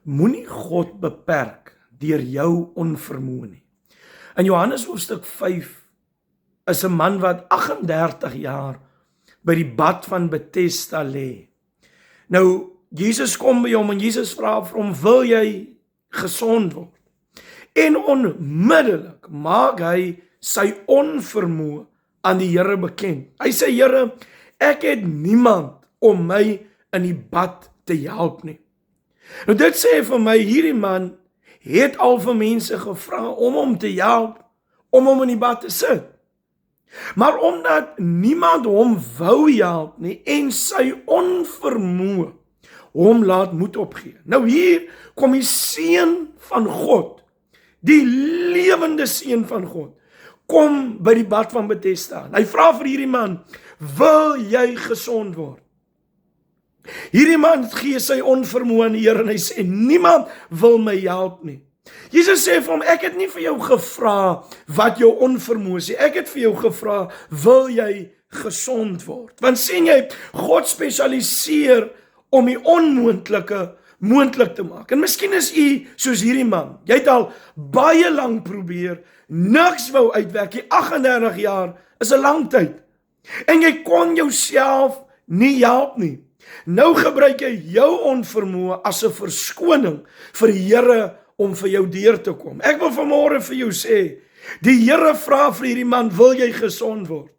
Moenie God beperk deur jou onvermoë nie. In Johannes hoofstuk 5 is 'n man wat 38 jaar by die bad van Bethesda lê. Nou, Jesus kom by hom en Jesus vra vir hom, wil jy gesond word? En onmiddellik maak hy sy onvermoë aan die Here bekend. Hy sê, Here, ek het niemand om my in die bad te help nie. Nou dit sê vir my, hierdie man het al vir mense gevra om hom te help, om hom in die bad te sit. Maar omdat niemand hom wou help nie en sy onvermoë hom laat moed opgee. Nou hier kom die seun van God, die lewende seun van God, kom by die bad van Bethesda. Hy vra vir hierdie man, wil jy gesond word? Hierdie man gee sy onvermoë aan die Here en hy sê, niemand wil my help nie. Jesus sê vir hom, ek het nie vir jou gevra wat jou onvermoë is nie. Ek het vir jou gevra, wil jy gesond word? Want sien jy, God spesialiseer om die onmoontlike moontlik te maak. En miskien is u soos hierdie man. Jy het al baie lank probeer, niks wou uitwerk. Die 38 jaar is 'n lang tyd. En jy kon jouself nie help nie. Nou gebruik jy jou onvermoë as 'n verskoning vir die Here om vir jou deur te kom. Ek wil vanmôre vir jou sê, die Here vra vir hierdie man, wil jy gesond word?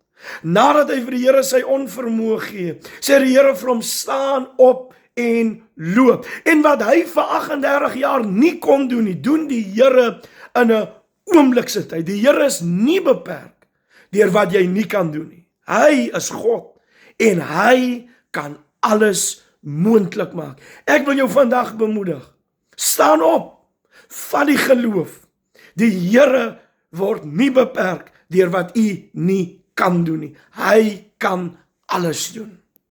Nadat hy vir die Here sy onvermoë gee, sê die Here vir hom, staan op en loop. En wat hy vir 38 jaar nie kon doen nie, doen die Here in 'n oomblikse tyd. Die Here is nie beperk deur wat jy nie kan doen nie. Hy is God en hy kan alles moontlik maak. Ek wil jou vandag bemoedig. Staan op. Van die geloof. Die Here word nie beperk deur wat u nie kan doen nie. Hy kan alles doen.